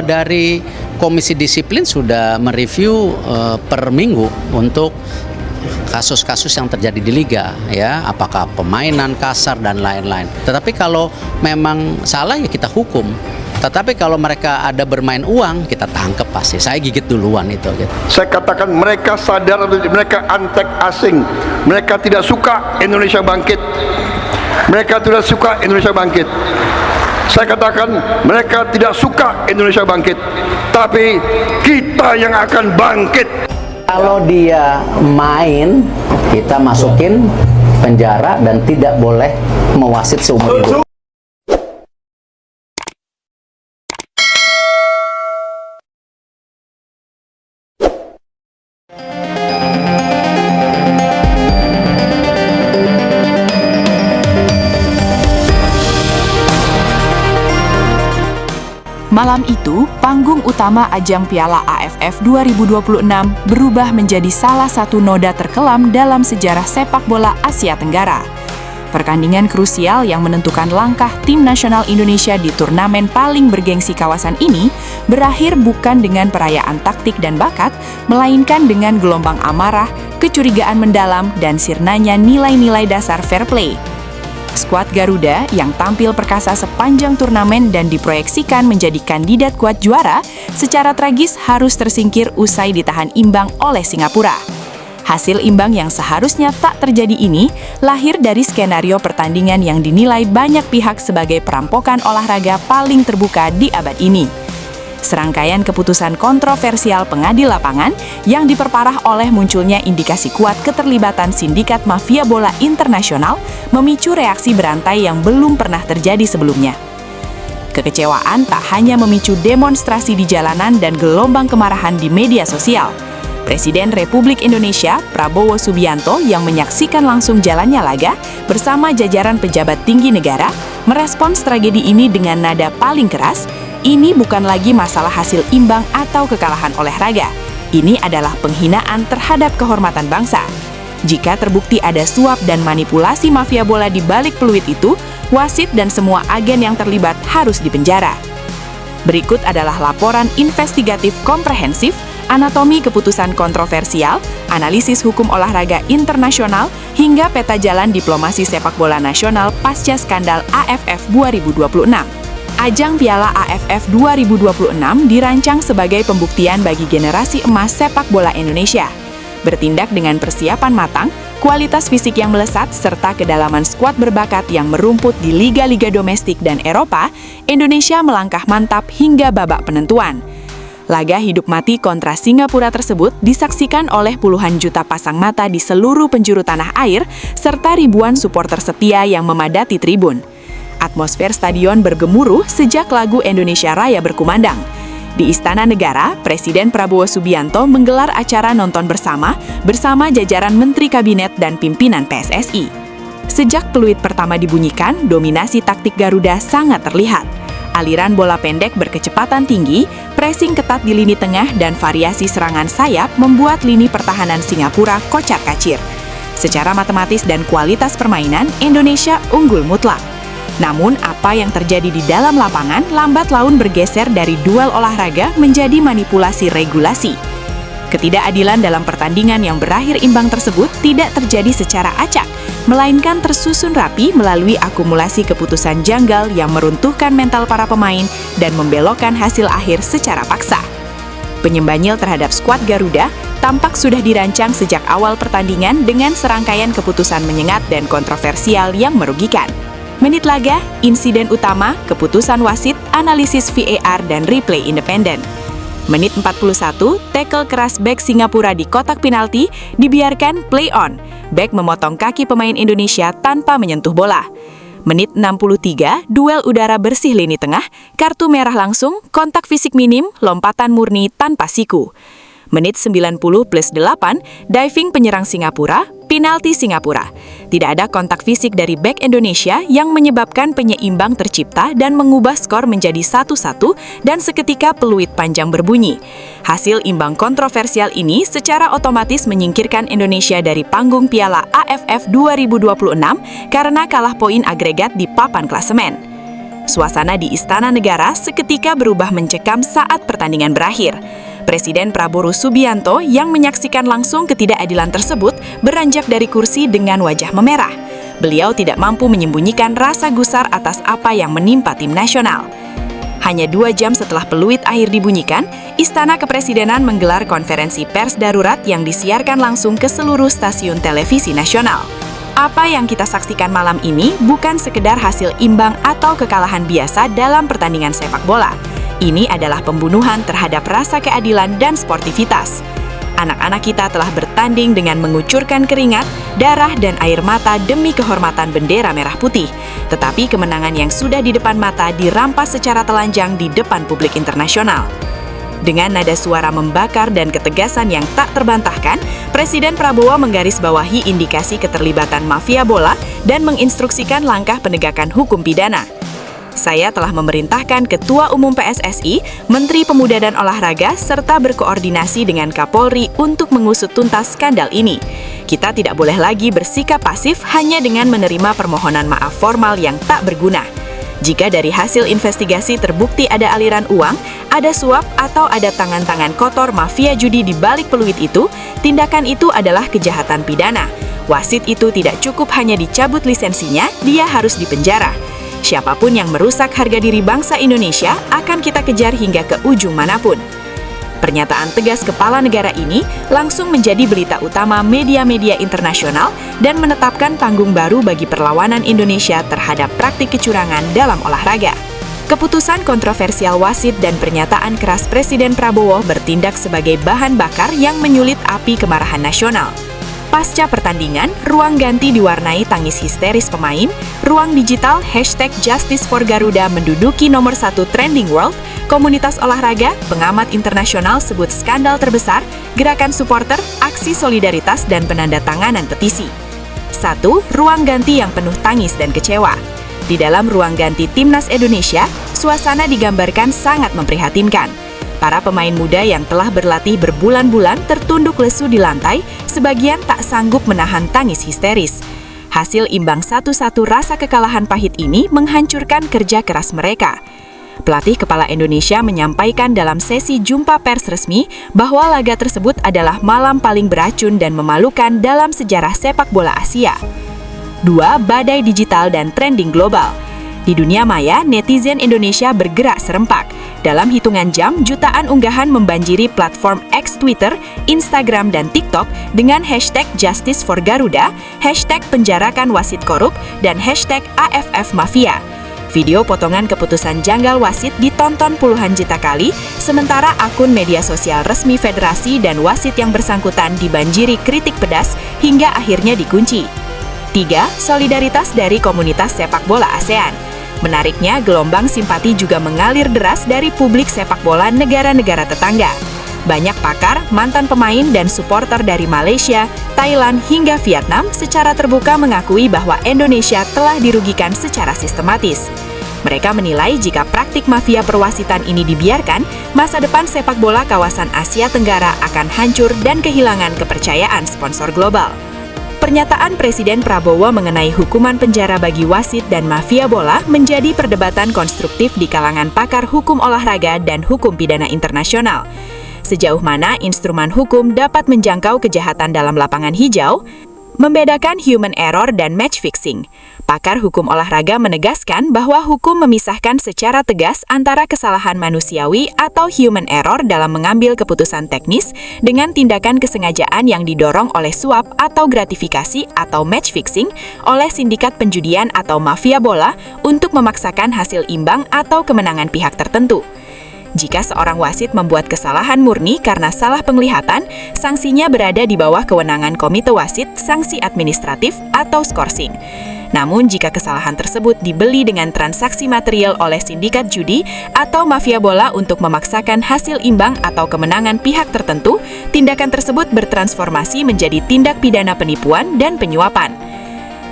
dari Komisi Disiplin sudah mereview per minggu untuk kasus-kasus yang terjadi di liga, ya, apakah pemainan kasar dan lain-lain. Tetapi kalau memang salah ya kita hukum. Tetapi kalau mereka ada bermain uang, kita tangkap pasti. Saya gigit duluan itu. Gitu. Saya katakan mereka sadar, mereka antek asing, mereka tidak suka Indonesia bangkit. Mereka tidak suka Indonesia bangkit. Saya katakan mereka tidak suka Indonesia bangkit, tapi kita yang akan bangkit. Kalau dia main, kita masukin penjara dan tidak boleh mewasit seumur hidup. Malam itu, panggung utama ajang Piala AFF 2026 berubah menjadi salah satu noda terkelam dalam sejarah sepak bola Asia Tenggara. Pertandingan krusial yang menentukan langkah tim nasional Indonesia di turnamen paling bergengsi kawasan ini berakhir bukan dengan perayaan taktik dan bakat, melainkan dengan gelombang amarah, kecurigaan mendalam, dan sirnanya nilai-nilai dasar fair play. Skuad Garuda yang tampil perkasa sepanjang turnamen dan diproyeksikan menjadi kandidat kuat juara, secara tragis harus tersingkir usai ditahan imbang oleh Singapura. Hasil imbang yang seharusnya tak terjadi ini lahir dari skenario pertandingan yang dinilai banyak pihak sebagai perampokan olahraga paling terbuka di abad ini. Serangkaian keputusan kontroversial pengadil lapangan yang diperparah oleh munculnya indikasi kuat keterlibatan sindikat mafia bola internasional memicu reaksi berantai yang belum pernah terjadi sebelumnya. Kekecewaan tak hanya memicu demonstrasi di jalanan dan gelombang kemarahan di media sosial. Presiden Republik Indonesia, Prabowo Subianto, yang menyaksikan langsung jalannya laga bersama jajaran pejabat tinggi negara, merespons tragedi ini dengan nada paling keras. Ini bukan lagi masalah hasil imbang atau kekalahan olahraga. Ini adalah penghinaan terhadap kehormatan bangsa. Jika terbukti ada suap dan manipulasi mafia bola di balik peluit itu, wasit dan semua agen yang terlibat harus dipenjara. Berikut adalah laporan investigatif komprehensif, anatomi keputusan kontroversial, analisis hukum olahraga internasional, hingga peta jalan diplomasi sepak bola nasional pasca skandal AFF 2026. Ajang Piala AFF 2026 dirancang sebagai pembuktian bagi generasi emas sepak bola Indonesia. Bertindak dengan persiapan matang, kualitas fisik yang melesat, serta kedalaman skuad berbakat yang merumput di liga-liga domestik dan Eropa, Indonesia melangkah mantap hingga babak penentuan. Laga hidup mati kontra Singapura tersebut disaksikan oleh puluhan juta pasang mata di seluruh penjuru tanah air, serta ribuan supporter setia yang memadati tribun. Atmosfer stadion bergemuruh sejak lagu Indonesia Raya berkumandang. Di Istana Negara, Presiden Prabowo Subianto menggelar acara nonton bersama jajaran Menteri Kabinet dan pimpinan PSSI. Sejak peluit pertama dibunyikan, dominasi taktik Garuda sangat terlihat. Aliran bola pendek berkecepatan tinggi, pressing ketat di lini tengah, dan variasi serangan sayap membuat lini pertahanan Singapura kocar-kacir. Secara matematis dan kualitas permainan, Indonesia unggul mutlak. Namun, apa yang terjadi di dalam lapangan lambat laun bergeser dari duel olahraga menjadi manipulasi regulasi. Ketidakadilan dalam pertandingan yang berakhir imbang tersebut tidak terjadi secara acak, melainkan tersusun rapi melalui akumulasi keputusan janggal yang meruntuhkan mental para pemain dan membelokkan hasil akhir secara paksa. Penyembanyil terhadap skuad Garuda tampak sudah dirancang sejak awal pertandingan dengan serangkaian keputusan menyengat dan kontroversial yang merugikan. Menit laga, insiden utama, keputusan wasit, analisis VAR, dan replay independen. Menit 41, tackle keras bek Singapura di kotak penalti dibiarkan play on. Bek memotong kaki pemain Indonesia tanpa menyentuh bola. Menit 63, duel udara bersih lini tengah, kartu merah langsung, kontak fisik minim, lompatan murni tanpa siku. Menit 90 plus 8, diving penyerang Singapura, penalti Singapura. Tidak ada kontak fisik dari bek Indonesia yang menyebabkan penyeimbang tercipta dan mengubah skor menjadi 1-1 dan seketika peluit panjang berbunyi. Hasil imbang kontroversial ini secara otomatis menyingkirkan Indonesia dari panggung Piala AFF 2026 karena kalah poin agregat di papan klasemen. Suasana di Istana Negara seketika berubah mencekam saat pertandingan berakhir. Presiden Prabowo Subianto yang menyaksikan langsung ketidakadilan tersebut beranjak dari kursi dengan wajah memerah. Beliau tidak mampu menyembunyikan rasa gusar atas apa yang menimpa tim nasional. Hanya 2 jam setelah peluit akhir dibunyikan, Istana Kepresidenan menggelar konferensi pers darurat yang disiarkan langsung ke seluruh stasiun televisi nasional. Apa yang kita saksikan malam ini bukan sekedar hasil imbang atau kekalahan biasa dalam pertandingan sepak bola. Ini adalah pembunuhan terhadap rasa keadilan dan sportivitas. Anak-anak kita telah bertanding dengan mengucurkan keringat, darah, dan air mata demi kehormatan bendera merah putih. Tetapi kemenangan yang sudah di depan mata dirampas secara telanjang di depan publik internasional. Dengan nada suara membakar dan ketegasan yang tak terbantahkan, Presiden Prabowo menggarisbawahi indikasi keterlibatan mafia bola dan menginstruksikan langkah penegakan hukum pidana. Saya telah memerintahkan Ketua Umum PSSI, Menteri Pemuda dan Olahraga, serta berkoordinasi dengan Kapolri untuk mengusut tuntas skandal ini. Kita tidak boleh lagi bersikap pasif hanya dengan menerima permohonan maaf formal yang tak berguna. Jika dari hasil investigasi terbukti ada aliran uang, ada suap, atau ada tangan-tangan kotor mafia judi di balik peluit itu, tindakan itu adalah kejahatan pidana. Wasit itu tidak cukup hanya dicabut lisensinya, dia harus dipenjara. Siapapun yang merusak harga diri bangsa Indonesia akan kita kejar hingga ke ujung manapun. Pernyataan tegas kepala negara ini langsung menjadi berita utama media-media internasional dan menetapkan panggung baru bagi perlawanan Indonesia terhadap praktik kecurangan dalam olahraga. Keputusan kontroversial wasit dan pernyataan keras Presiden Prabowo bertindak sebagai bahan bakar yang menyulit api kemarahan nasional. Pasca pertandingan, ruang ganti diwarnai tangis histeris pemain, ruang digital #JusticeForGaruda menduduki nomor 1 trending world, komunitas olahraga, pengamat internasional sebut skandal terbesar, gerakan supporter, aksi solidaritas, dan penandatanganan petisi. 1. Ruang ganti yang penuh tangis dan kecewa. Di dalam ruang ganti Timnas Indonesia, suasana digambarkan sangat memprihatinkan. Para pemain muda yang telah berlatih berbulan-bulan tertunduk lesu di lantai, sebagian tak sanggup menahan tangis histeris. Hasil imbang 1-1 rasa kekalahan pahit ini menghancurkan kerja keras mereka. Pelatih kepala Indonesia menyampaikan dalam sesi jumpa pers resmi bahwa laga tersebut adalah malam paling beracun dan memalukan dalam sejarah sepak bola Asia. 2. Badai digital dan trending global. Di dunia maya, netizen Indonesia bergerak serempak. Dalam hitungan jam, jutaan unggahan membanjiri platform X Twitter, Instagram, dan TikTok dengan #JusticeForGaruda, #penjarakan wasit korup, dan #AFFMafia. Video potongan keputusan janggal wasit ditonton puluhan juta kali, sementara akun media sosial resmi federasi dan wasit yang bersangkutan dibanjiri kritik pedas hingga akhirnya dikunci. 3. Solidaritas dari komunitas sepak bola ASEAN. Menariknya, gelombang simpati juga mengalir deras dari publik sepak bola negara-negara tetangga. Banyak pakar, mantan pemain, dan supporter dari Malaysia, Thailand, hingga Vietnam secara terbuka mengakui bahwa Indonesia telah dirugikan secara sistematis. Mereka menilai jika praktik mafia perwasitan ini dibiarkan, masa depan sepak bola kawasan Asia Tenggara akan hancur dan kehilangan kepercayaan sponsor global. Pernyataan Presiden Prabowo mengenai hukuman penjara bagi wasit dan mafia bola menjadi perdebatan konstruktif di kalangan pakar hukum olahraga dan hukum pidana internasional. Sejauh mana instrumen hukum dapat menjangkau kejahatan dalam lapangan hijau, membedakan human error dan match fixing. Pakar hukum olahraga menegaskan bahwa hukum memisahkan secara tegas antara kesalahan manusiawi atau human error dalam mengambil keputusan teknis dengan tindakan kesengajaan yang didorong oleh suap atau gratifikasi atau match fixing oleh sindikat penjudian atau mafia bola untuk memaksakan hasil imbang atau kemenangan pihak tertentu. Jika seorang wasit membuat kesalahan murni karena salah penglihatan, sanksinya berada di bawah kewenangan komite wasit, sanksi administratif, atau skorsing. Namun, jika kesalahan tersebut dibeli dengan transaksi material oleh sindikat judi atau mafia bola untuk memaksakan hasil imbang atau kemenangan pihak tertentu, tindakan tersebut bertransformasi menjadi tindak pidana penipuan dan penyuapan.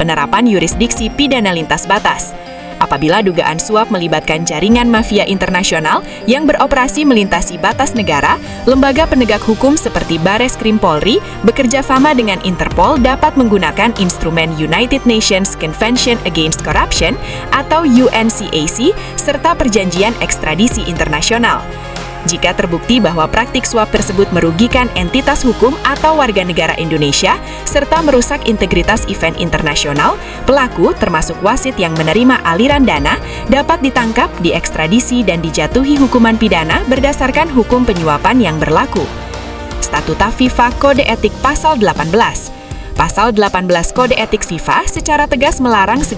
Penerapan yurisdiksi pidana lintas batas. apabila dugaan suap melibatkan jaringan mafia internasional yang beroperasi melintasi batas negara, lembaga penegak hukum seperti Bareskrim Polri bekerja sama dengan Interpol dapat menggunakan instrumen United Nations Convention Against Corruption atau UNCAC serta perjanjian ekstradisi internasional. Jika terbukti bahwa praktik suap tersebut merugikan entitas hukum atau warga negara Indonesia serta merusak integritas event internasional, pelaku termasuk wasit yang menerima aliran dana dapat ditangkap, diekstradisi dan dijatuhi hukuman pidana berdasarkan hukum penyuapan yang berlaku. Statuta FIFA Kode Etik Pasal 18. Pasal 18 Kode Etik FIFA secara tegas melarang segala